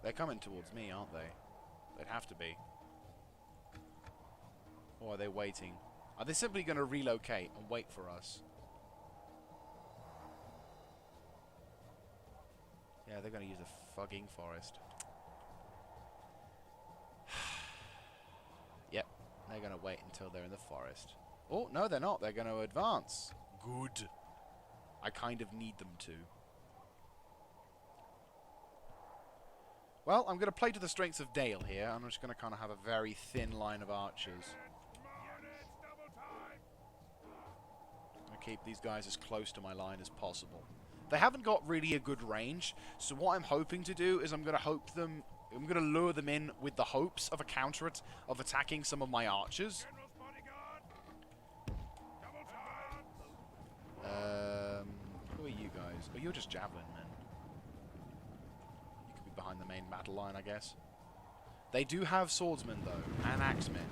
They're coming towards me, aren't they? They'd have to be. Or are they waiting? Are they simply going to relocate and wait for us? Yeah, they're going to use the fucking forest. Yep, they're going to wait until they're in the forest. Oh, no, they're not. They're going to advance. Good. I kind of need them to. Well, I'm going to play to the strengths of Dale here. I'm just going to kind of have a very thin line of archers. I'm going to keep these guys as close to my line as possible. They haven't got really a good range, so what I'm hoping to do is I'm going to lure them in with the hopes of a counter of attacking some of my archers. Who are you guys? Oh, you're just javelin men. You could be behind the main battle line, I guess. They do have swordsmen, though, and axemen.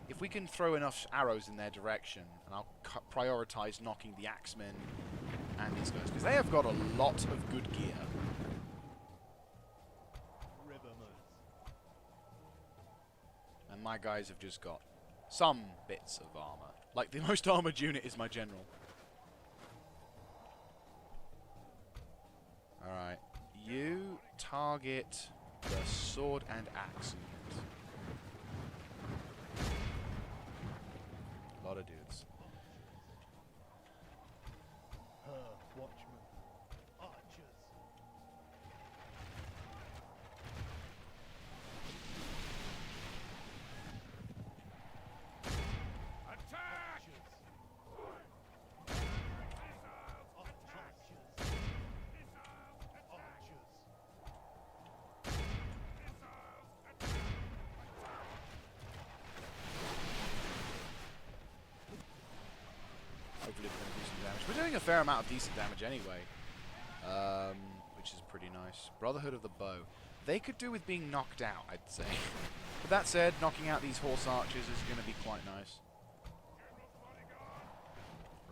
If we can throw enough arrows in their direction, and I'll prioritize knocking the axemen and these guys, because they have got a lot of good gear. And my guys have just got some bits of armor. Like, the most armored unit is my general. Alright. You target the sword and axe unit. A lot of dudes. Watchmen. Archers. Attack! Hopefully we're going to do some damage. We're doing a fair amount of decent damage anyway. Which is pretty nice. Brotherhood of the Bow. They could do with being knocked out, I'd say. But that said, knocking out these horse archers is going to be quite nice.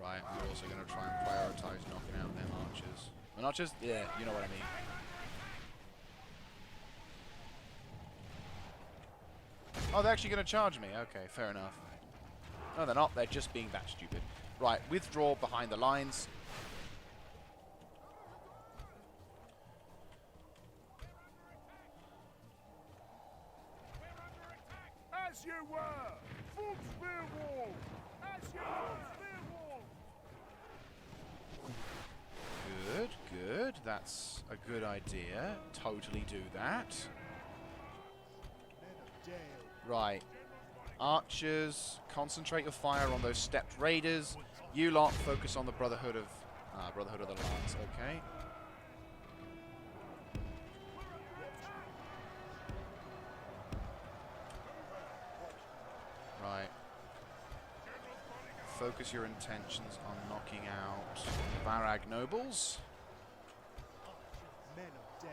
Right, we're also going to try and prioritize knocking out them archers. And archers? Yeah, you know what I mean. Oh, they're actually going to charge me. Okay, fair enough. No, they're not. They're just being that stupid. Right, withdraw behind the lines. As you were! Full spear wall! As you were! Spear wall! Good, good. That's a good idea. Totally do that. Right. Archers, concentrate your fire on those stepped raiders. You lot focus on the Brotherhood of the Lance, okay? Right. Focus your intentions on knocking out Varag nobles. Men of Dale.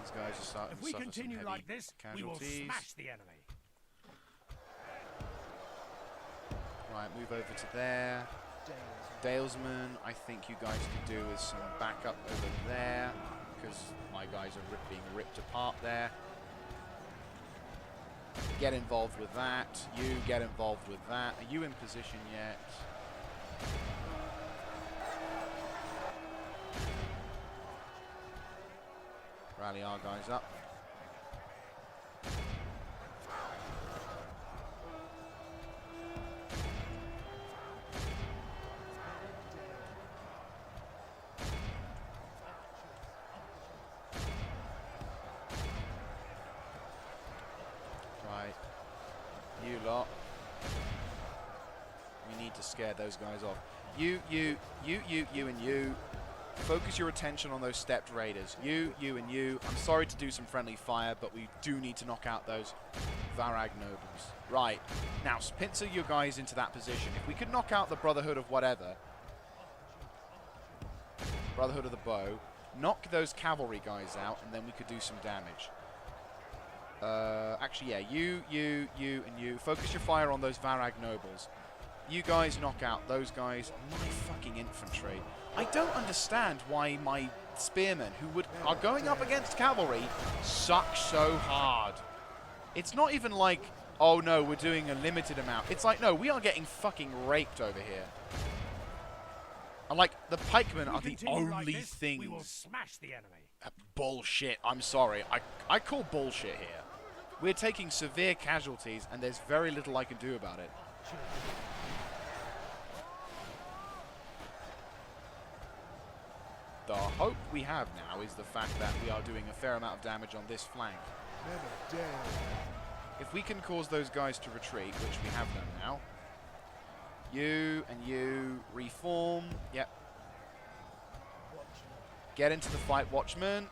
These guys are starting If to we suffer continue some like heavy this, we will casualties. smash the enemy. Right, move over to there. Dalesman, I think you guys could do with some backup over there, because my guys are being ripped apart there. Get involved with that. You get involved with that. Are you in position yet? Rally our guys up. Right. You lot. We need to scare those guys off. You, and you. Focus your attention on those stepped raiders. You, and you. I'm sorry to do some friendly fire, but we do need to knock out those Varag nobles. Right. Now, pincer your guys into that position. If we could knock out the Brotherhood of whatever, Brotherhood of the Bow, knock those cavalry guys out, and then we could do some damage. Actually, yeah, you, and you. Focus your fire on those Varag nobles. You guys knock out those guys. My fucking infantry. I don't understand why my spearmen, who are going up against cavalry, suck so hard. It's not even like, oh no, we're doing a limited amount. It's like, no, we are getting fucking raped over here. And like, the pikemen are the only things. We will smash the enemy. Bullshit. I'm sorry. I call bullshit here. We're taking severe casualties, and there's very little I can do about it. The hope we have now is the fact that we are doing a fair amount of damage on this flank. If we can cause those guys to retreat, which we have done now. You and you reform. Yep. Get into the fight, Watchman.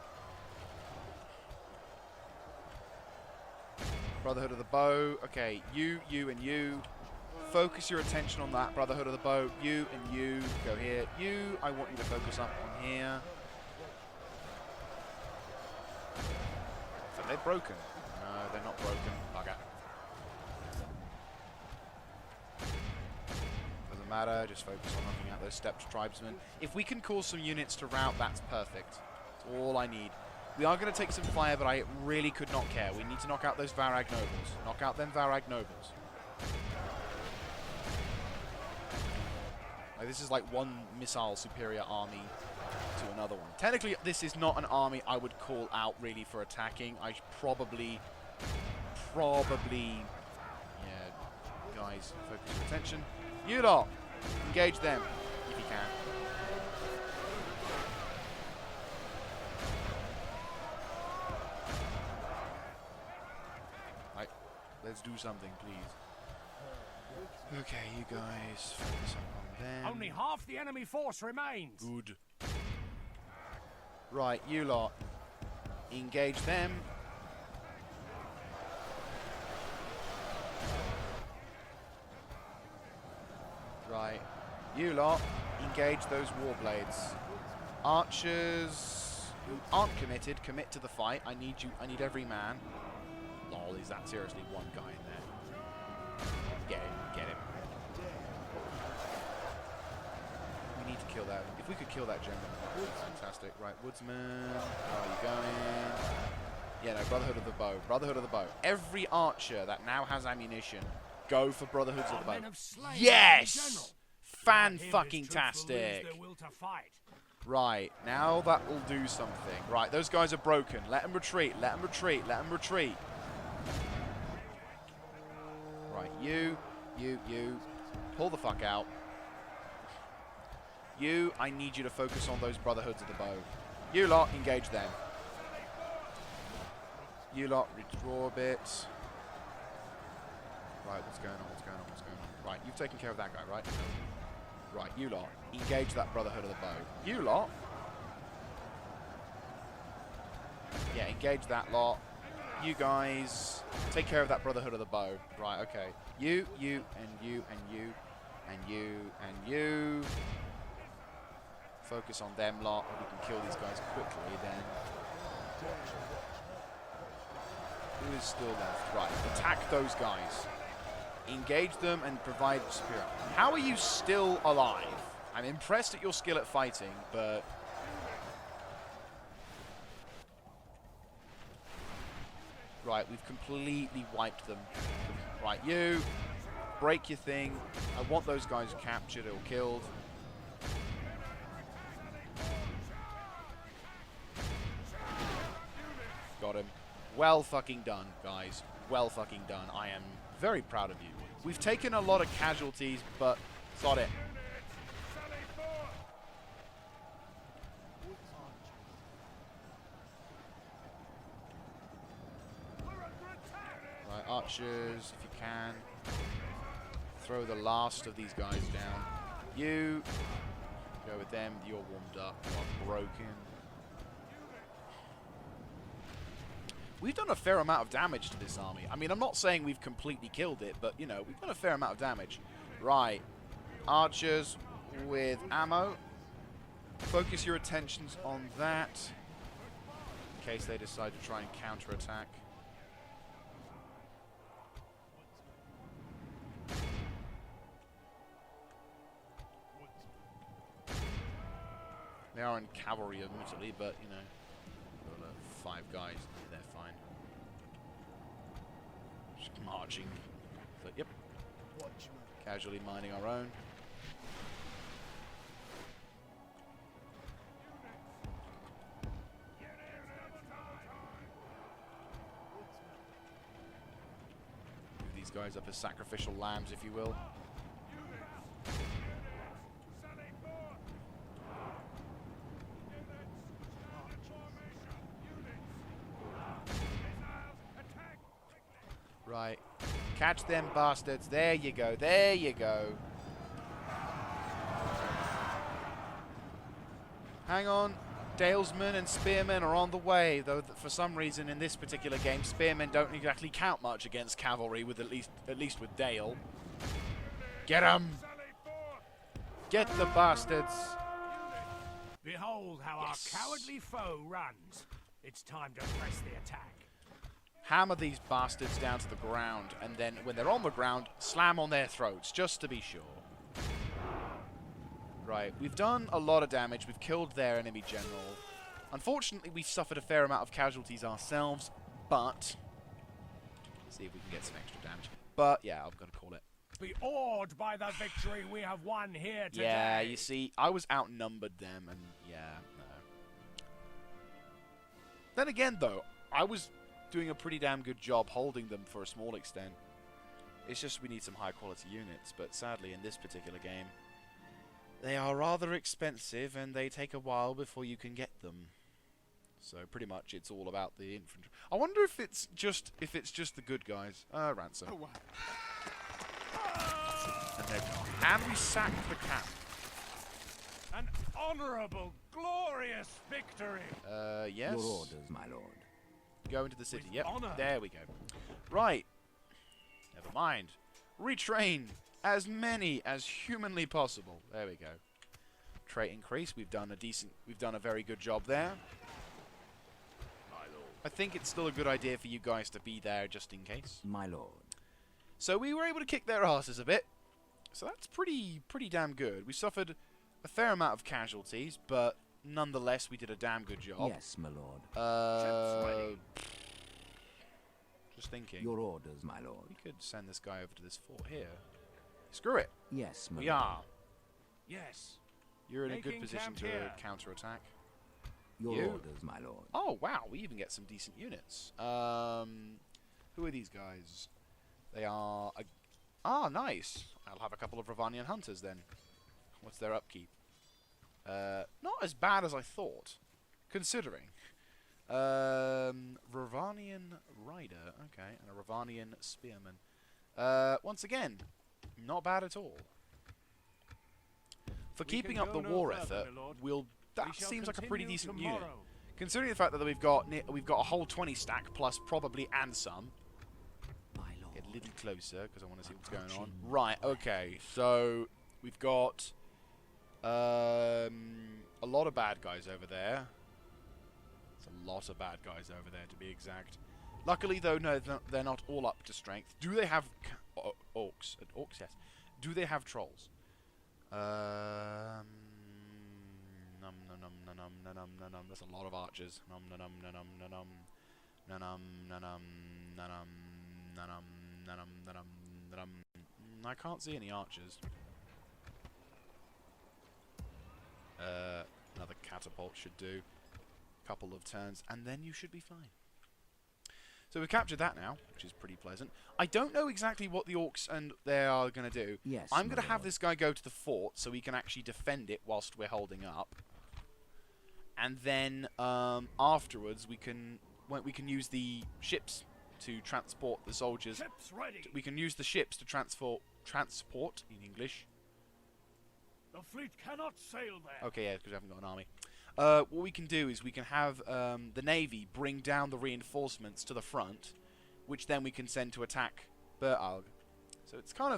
Brotherhood of the Bow. Okay, you, and you. Focus your attention on that, Brotherhood of the Bow. You and you. Go here. You, I want you to focus up on here. So they're broken. No, they're not broken. Bugger. Doesn't matter. Just focus on knocking out those stepped tribesmen. If we can cause some units to rout, that's perfect. That's all I need. We are going to take some fire, but I really could not care. We need to knock out those Varag nobles. Knock out them Varag nobles. Like, this is like one missile superior army to another one. Technically, this is not an army I would call out really for attacking. I should probably, yeah, guys, focus your attention. You lot, engage them if you can. Right, let's do something, please. Okay, you guys, focus up on them. Only half the enemy force remains. Good. Right, you lot, engage them. Right, you lot, engage those warblades. Archers who aren't committed, commit to the fight. I need you. I need every man. Lol, is that seriously one guy in there? Get him. Get him. We need to kill that. If we could kill that general, that's fantastic. Right, woodsman, how are you going? Yeah, no, Brotherhood of the Bow. Brotherhood of the Bow. Every archer that now has ammunition, go for Brotherhoods of the Bow. Yes! Fan-fucking-tastic. Right, now that will do something. Right, those guys are broken. Let them retreat, let them retreat, let them retreat. Right, you. Pull the fuck out. You, I need you to focus on those Brotherhoods of the Bow. You lot, engage them. You lot, withdraw a bit. Right, what's going on, what's going on, what's going on? Right, you've taken care of that guy, right? Right, you lot, engage that Brotherhood of the Bow. You lot. Yeah, engage that lot. You guys, take care of that Brotherhood of the Bow. Right, okay. You, and you, and you, and you, and you. Focus on them lot. We can kill these guys quickly then. Who is still left? Right, attack those guys. Engage them and provide superior. How are you still alive? I'm impressed at your skill at fighting, but... Right, we've completely wiped them. Right, you, break your thing. I want those guys captured or killed. Got him. Well fucking done, guys. Well fucking done. I am very proud of you. We've taken a lot of casualties, but sod it. Right, archers, if you can. Throw the last of these guys down. You, go with them. You're warmed up. You're broken. We've done a fair amount of damage to this army. I mean, I'm not saying we've completely killed it, but, you know, we've done a fair amount of damage. Right. Archers with ammo. Focus your attentions on that, in case they decide to try and counterattack. They are in cavalry, admittedly, but, you know, got 5 guys. They're fine. Just marching. But, yep. Casually mining our own. Move these guys up as sacrificial lambs, if you will. Right. Catch them bastards. There you go. There you go. Hang on. Dalesmen and spearmen are on the way, though for some reason in this particular game, spearmen don't exactly count much against cavalry, with at least with Dale. Get 'em! Get the bastards! Behold how our cowardly foe runs. It's time to press the attack. Hammer these bastards down to the ground, and then when they're on the ground, slam on their throats, just to be sure. Right, we've done a lot of damage. We've killed their enemy general. Unfortunately, we've suffered a fair amount of casualties ourselves, but... let's see if we can get some extra damage. But, yeah, I've got to call it. Be awed by the victory we have won here today. Yeah, you see, I was outnumbered them, and yeah, no. Then again, though, I was doing a pretty damn good job holding them for a small extent. It's just we need some high quality units, but sadly in this particular game they are rather expensive and they take a while before you can get them. So pretty much it's all about the infantry. I wonder if it's just the good guys. Ransom. Oh, wow. And we sacked the camp. An honourable, glorious victory. Yes. Your orders, my lord. Go into the city. With Yep. honor. There we go. Right. Never mind. Retrain as many as humanly possible. There we go. Trait increase. We've done a very good job there. I think it's still a good idea for you guys to be there just in case. My lord. So we were able to kick their asses a bit. So that's pretty damn good. We suffered a fair amount of casualties, but nonetheless we did a damn good job. Yes, my lord. Just thinking. Your orders, my lord. We could send this guy over to this fort here. Screw it. Yes, my We lord. are. Yes. You're in a good Making position camp to here. counter-attack. Your You. orders, my lord. Oh, wow. We even get some decent units. Who are these guys? They are... nice. I'll have a couple of Ravanian hunters then. What's their upkeep? Not as bad as I thought, considering. Ravanian rider, okay, and a Ravanian spearman. Once again, not bad at all. For keeping up the war effort, that seems like a pretty decent unit. Considering the fact that we've got a whole 20 stack plus probably and some. My lord. Get a little closer because I want to see what's going on. Right, okay, so we've got a lot of bad guys over there. It's a lot of bad guys over there, to be exact. Luckily, though, no, they're not all up to strength. Do they have orcs? Orcs, yes. Do they have trolls? Num num num num num num num num. That's a lot of archers. Num num num num num num num num num num num num. I can't see any archers. Another catapult should do. Couple of turns, and then you should be fine. So we've captured that now, which is pretty pleasant. I don't know exactly what the orcs and they are going to do. Yes, I'm my going to have lord. this guy go to the fort so we can actually defend it whilst we're holding up. And then afterwards we can use the ships to transport the soldiers. Ships ready. We can use the ships to transport in English. The fleet cannot sail there. Okay, yeah, because we haven't got an army. What we can do is we can have the Navy bring down the reinforcements to the front, which then we can send to attack Bertalg. So it's kind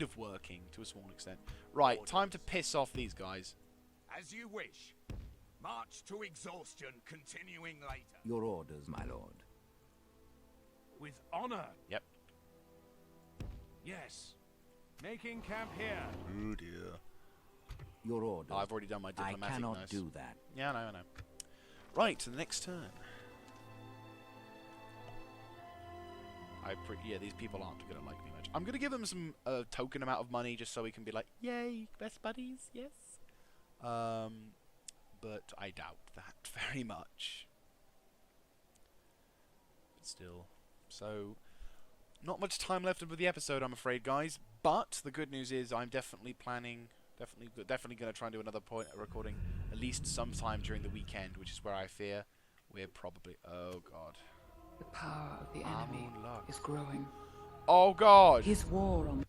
of working to a small extent. Right, time to piss off these guys. As you wish. March to exhaustion, continuing later. Your orders, my lord. With honor. Yep. Yes. Making camp here. Oh dear. Your orders. Oh, I've already done my I diplomatic. cannot nice. do that. Yeah, I know. Right, to the next turn. Yeah, these people aren't going to like me much. I'm going to give them some token amount of money just so we can be like, yay, best buddies, yes. But I doubt that very much. But still. So, not much time left of the episode, I'm afraid, guys. But the good news is I'm definitely planning, definitely going to try and do another recording at least sometime during the weekend, which is where I fear we're probably... Oh, God. The power of the enemy is growing. Oh, God. His war on...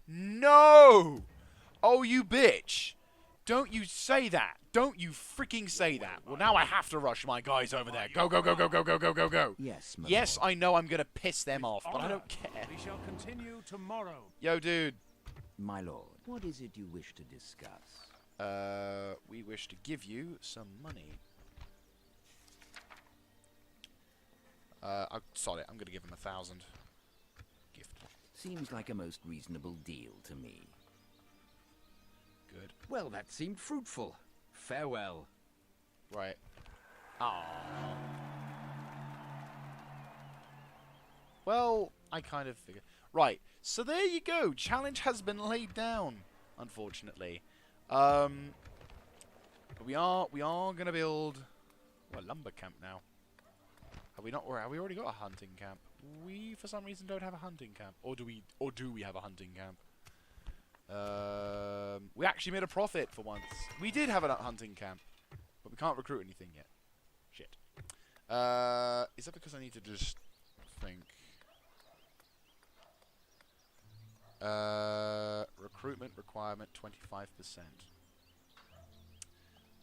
No! Oh, you bitch. Don't you say that. Don't you freaking say that. Well, now I have to rush my guys over there. Go, go, go, go, go, go, go, go, go. Yes, my Yes, lord. I know I'm going to piss them off, but I don't care. We shall continue tomorrow. Yo, dude. My lord, what is it you wish to discuss? We wish to give you some money. Sorry, I'm going to give him 1,000. Gift. Seems like a most reasonable deal to me. Good. Well, that seemed fruitful. Farewell. Right. Aww. Well, I kind of figured. Right. So there you go. Challenge has been laid down, unfortunately. We are gonna build a lumber camp now. Have we not? Or have we already got a hunting camp? We, for some reason, don't have a hunting camp. Or do we? Or do we have a hunting camp? We actually made a profit for once. We did have a hunting camp, but we can't recruit anything yet. Shit. Is that because I need to just think? Recruitment requirement 25%.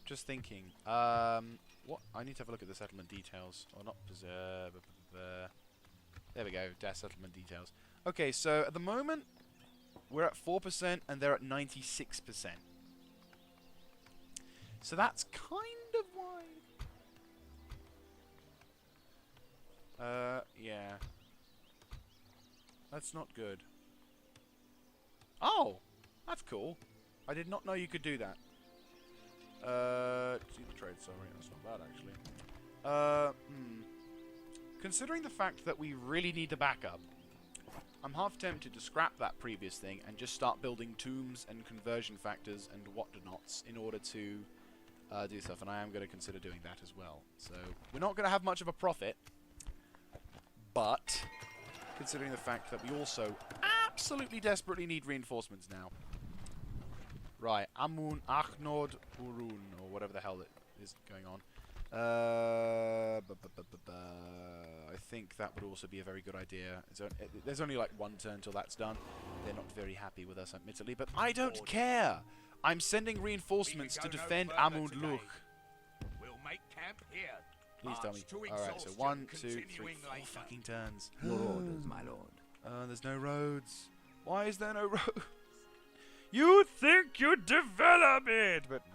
Just thinking. What? I need to have a look at the settlement details. Or not. There we go. Settlement details. Okay, so at the moment, we're at 4% and they're at 96%. So that's kind of why. Yeah. That's not good. Oh! That's cool. I did not know you could do that. See the trade, sorry. That's not bad, actually. Considering the fact that we really need the backup, I'm half tempted to scrap that previous thing and just start building tombs and conversion factors and whatnots in order to do stuff, and I am going to consider doing that as well. So, we're not going to have much of a profit, but considering the fact that we also absolutely desperately need reinforcements now. Right, Amun, Achnod, Urun, or whatever the hell it is going on. I think that would also be a very good idea. There's only like one turn till that's done. They're not very happy with us, admittedly, but I don't care. I'm sending reinforcements to defend Amund Luch. We'll make camp here. Please tell me. Alright, so 1, 2, 3, 4 fucking turns. Your orders, my lord. There's no roads. Why is there no roads? You think you develop it, but no.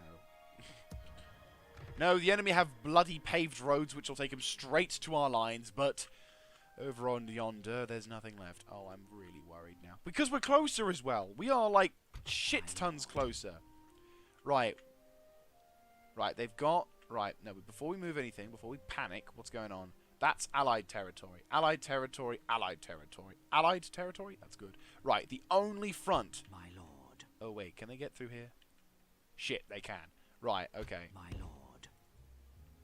No, the enemy have bloody paved roads which will take them straight to our lines, but over on yonder, there's nothing left. Oh, I'm really worried now. Because we're closer as well. We are, like, shit tons closer. Right. Right, they've got... Right, no, before we move anything, before we panic, what's going on? That's Allied territory. Allied territory, Allied territory. Allied territory? That's good. Right, the only front... My lord. Oh, wait, can they get through here? Shit, they can. Right, okay. My lord.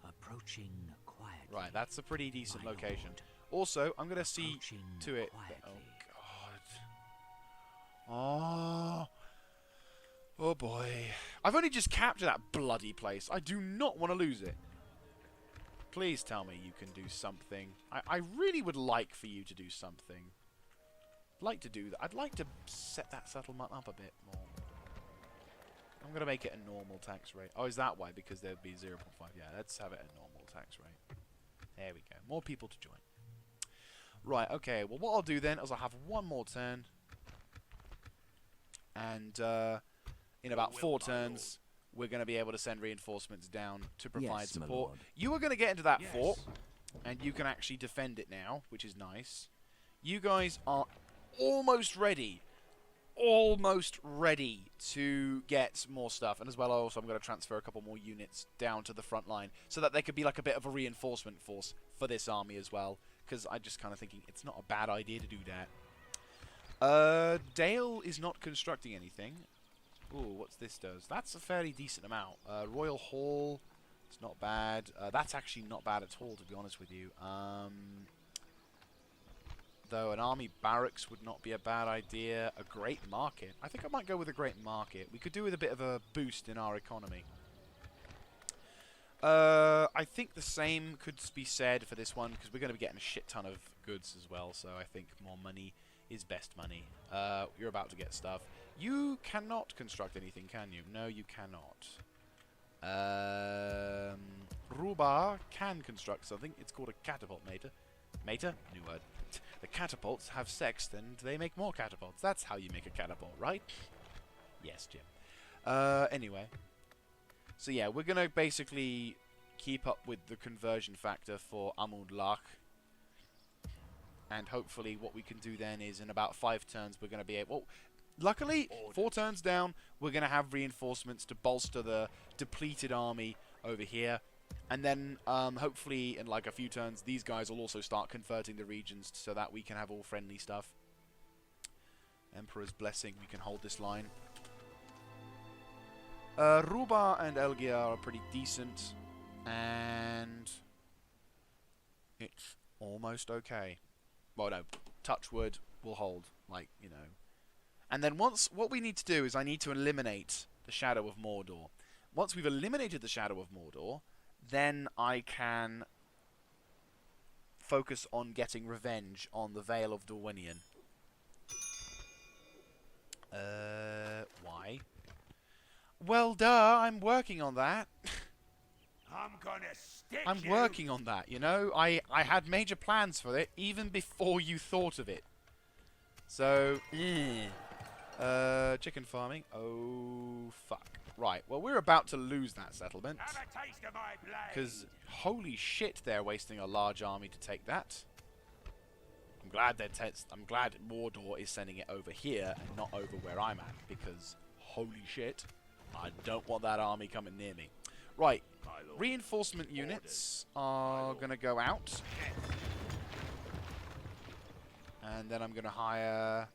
Approaching quietly. Right, that's a pretty decent My location. lord. Also, I'm going to see Approaching to it... quietly. Oh, God. Oh, boy. I've only just captured that bloody place. I do not want to lose it. Please tell me you can do something. I really would like for you to do something. I'd like to do that. I'd like to set that settlement up a bit more. I'm going to make it a normal tax rate. Oh, is that why? Because there'd be 0.5. Yeah, let's have it a normal tax rate. There we go. More people to join. Right, okay. Well, what I'll do then is I'll have one more turn. And in about 4 turns, we're going to be able to send reinforcements down to provide Yes, my support. lord. You are going to get into that fort, and you can actually defend it now, which is nice. You guys are almost ready. almost ready to get more stuff. And as well, also, I'm going to transfer a couple more units down to the front line so that they could be like a bit of a reinforcement force for this army as well. Because I'm just kind of thinking it's not a bad idea to do that. Dale is not constructing anything. Ooh, what's this does? That's a fairly decent amount. Royal Hall, it's not bad. That's actually not bad at all, to be honest with you. Though an army barracks would not be a bad idea. A great market. I think I might go with a great market. We could do with a bit of a boost in our economy. I think the same could be said for this one, because we're going to be getting a shit ton of goods as well, so I think more money is best money. You're about to get stuff. You cannot construct anything, can you? No, you cannot. Ruba can construct something. It's called a catapult, Mater. Mater? New word. The catapults have sex, and they make more catapults. That's how you make a catapult, right? Yes, Jim. Anyway. So yeah, we're going to basically keep up with the conversion factor for Amund Lach. And hopefully what we can do then is in about 5 turns we're going to be able... Well, luckily, 4 turns down, we're going to have reinforcements to bolster the depleted army over here. And then, hopefully, in like a few turns, these guys will also start converting the regions so that we can have all friendly stuff. Emperor's Blessing, we can hold this line. Ruba and Elgia are pretty decent. And it's almost okay. Well, no, touch wood, we'll hold, like, you know. And then once, what we need to do is I need to eliminate the Shadow of Mordor. Once we've eliminated the Shadow of Mordor, then I can focus on getting revenge on the Vale of Dorwinion. Why? Well, duh, I'm working on that. I'm gonna stick I'm you. working on that, you know? I had major plans for it, even before you thought of it. So, chicken farming. Oh, fuck. Right, well, we're about to lose that settlement. Have a taste of my blade. Because, holy shit, they're wasting a large army to take that. I'm glad I'm glad Mordor is sending it over here and not over where I'm at. Because, holy shit, I don't want that army coming near me. Right, reinforcement units are going to go out. And then I'm going to hire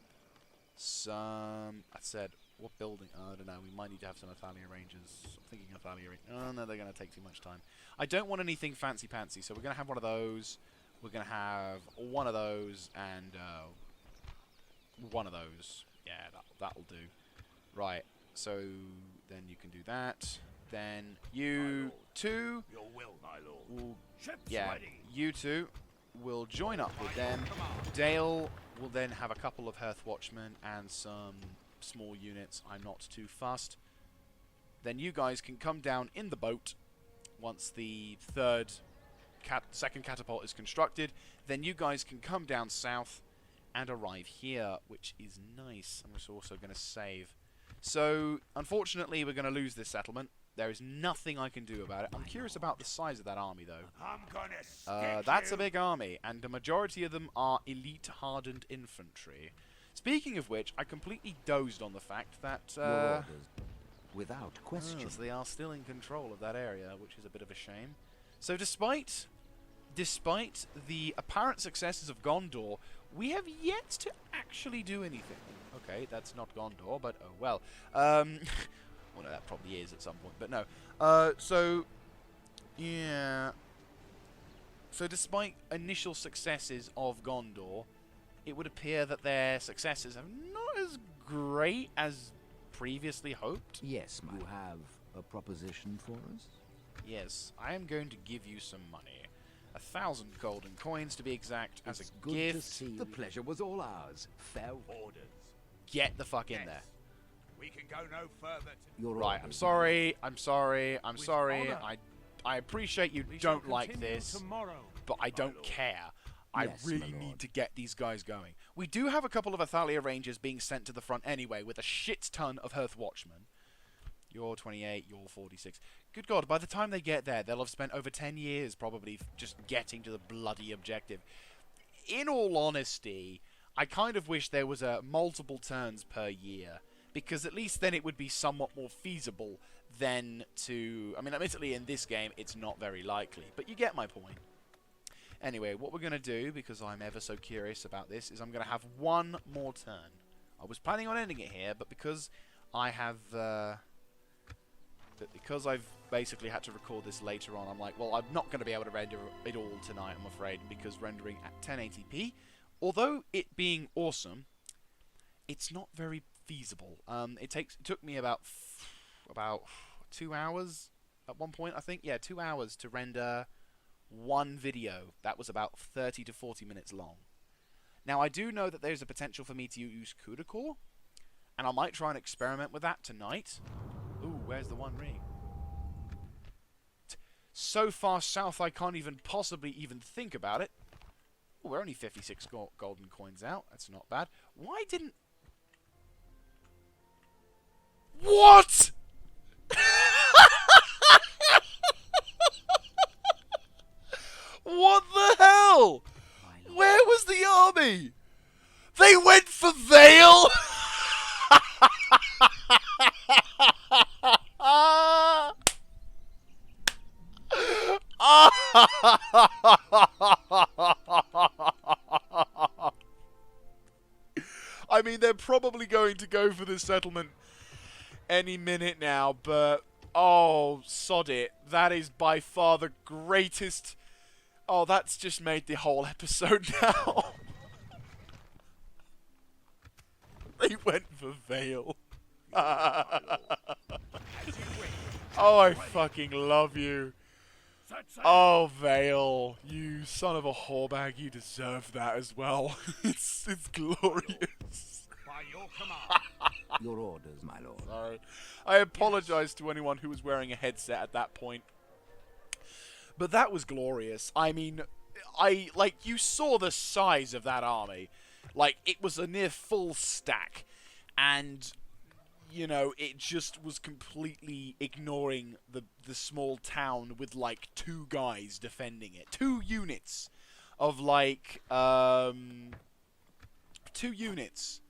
some... I said... What building? I don't know. We might need to have some Athalia Rangers. I'm thinking Athalia Rangers. Oh, no, they're going to take too much time. I don't want anything fancy-pantsy, so we're going to have one of those. We're going to have one of those and one of those. Yeah, that'll do. Right, so then you can do that. Then you two... Your will, my lord. Will, Ships yeah, ready. you two will join up with them. Dale will then have a couple of Hearth Watchmen and some... small units. I'm not too fussed. Then you guys can come down in the boat once the second catapult is constructed. Then you guys can come down south and arrive here, which is nice. I'm just also going to save. So, unfortunately, we're going to lose this settlement. There is nothing I can do about it. I'm curious about the size of that army, though. I'm gonna stick That's you. a big army, and the majority of them are elite hardened infantry. Speaking of which, I completely dozed on the fact that... Your orders, without question. so they are still in control of that area, which is a bit of a shame. So despite the apparent successes of Gondor, we have yet to actually do anything. Okay, that's not Gondor, but oh well. Well, no, that probably is at some point, but no. So, yeah. So despite initial successes of Gondor, it would appear that their successes are not as great as previously hoped. Yes, you have a proposition for us? Yes, I am going to give you some money. 1,000 golden coins to be exact, as It's a good gift. to see The pleasure was all ours. Farewell. Orders. Get the fuck in Yes. there. We can go no further. your Right, I'm orders. sorry, I'm sorry, I'm With sorry. honor. I appreciate you We shall don't like continue this, tomorrow. but I don't lord. care. I Yes, my really lord. need to get these guys going. We do have a couple of Athalia Rangers being sent to the front anyway, with a shit ton of Hearth Watchmen. You're 28, you're 46. Good God, by the time they get there, they'll have spent over 10 years probably just getting to the bloody objective. In all honesty, I kind of wish there was a multiple turns per year, because at least then it would be somewhat more feasible than to... I mean, admittedly, in this game, it's not very likely, but you get my point. Anyway, what we're going to do, because I'm ever so curious about this, is I'm going to have one more turn. I was planning on ending it here, but because I have... because I've basically had to record this later on, I'm like, well, I'm not going to be able to render it all tonight, I'm afraid, because rendering at 1080p, although it being awesome, it's not very feasible. It took me about 2 hours at one point, I think. Yeah, 2 hours to render one video that was about 30 to 40 minutes long. Now, I do know that there's a potential for me to use CUDA Core, and I might try and experiment with that tonight. Ooh, where's the One Ring? So far south, I can't even possibly even think about it. Ooh, we're only 56 golden coins out. That's not bad. Why didn't... What?! What the hell?! Where was the army?! They went for Vale?! I mean, they're probably going to go for this settlement any minute now, but oh, sod it. That is by far the greatest... Oh, that's just made the whole episode now. They went for Vale. Oh, I fucking love you. Oh, Vale, you son of a whorebag, you deserve that as well. It's glorious. By your command. Your orders, my lord. Sorry. I apologize to anyone who was wearing a headset at that point. But that was glorious. I mean, you saw the size of that army. Like, it was a near full stack. And, you know, it just was completely ignoring the small town with, like, 2 guys defending it. 2 units of, like, 2 units.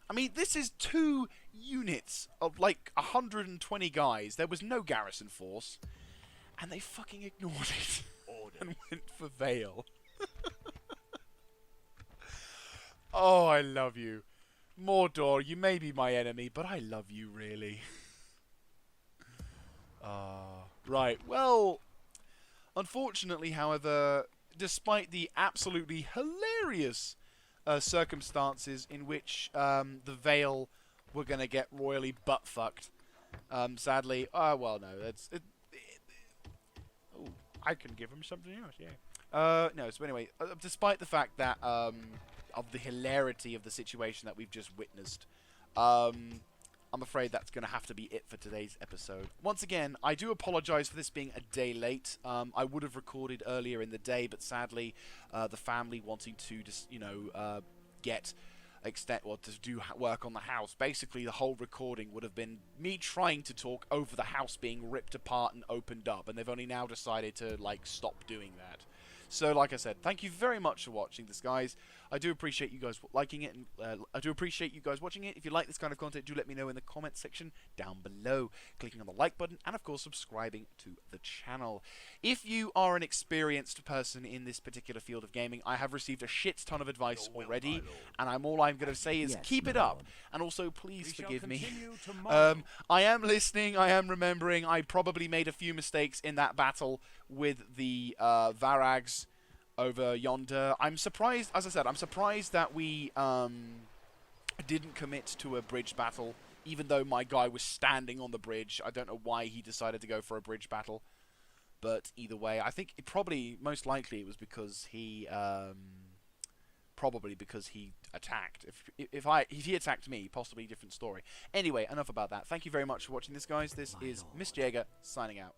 I mean, this is 2 units of, like, 120 guys. There was no garrison force. And they fucking ignored it. And went for Vale. Oh, I love you. Mordor, you may be my enemy, but I love you, really. Right, well... Unfortunately, however, despite the absolutely hilarious circumstances in which the Vale were going to get royally butt-fucked, sadly... well, no, oh, I can give him something else, yeah. No, so anyway, despite the fact that, of the hilarity of the situation that we've just witnessed, I'm afraid that's going to have to be it for today's episode. Once again, I do apologize for this being a day late. I would have recorded earlier in the day, but sadly, the family wanting to just, you know, to do work on the house. Basically, the whole recording would have been me trying to talk over the house being ripped apart and opened up, and they've only now decided to, like, stop doing that. So, like I said, thank you very much for watching this, guys. I do appreciate you guys liking it, and I do appreciate you guys watching it. If you like this kind of content, do let me know in the comments section down below, clicking on the like button, and of course, subscribing to the channel. If you are an experienced person in this particular field of gaming, I have received a shit ton of advice already, and all I'm going to say is keep it up, and also please forgive me. I am listening, I am remembering, I probably made a few mistakes in that battle with the Varaigs over yonder. I'm surprised, as I said, I'm surprised that we didn't commit to a bridge battle, even though my guy was standing on the bridge. I don't know why he decided to go for a bridge battle, but either way, I think it probably, most likely, it was because he, attacked. If he attacked me, possibly a different story. Anyway, enough about that. Thank you very much for watching this, guys. This is Mr. Jaeger, signing out.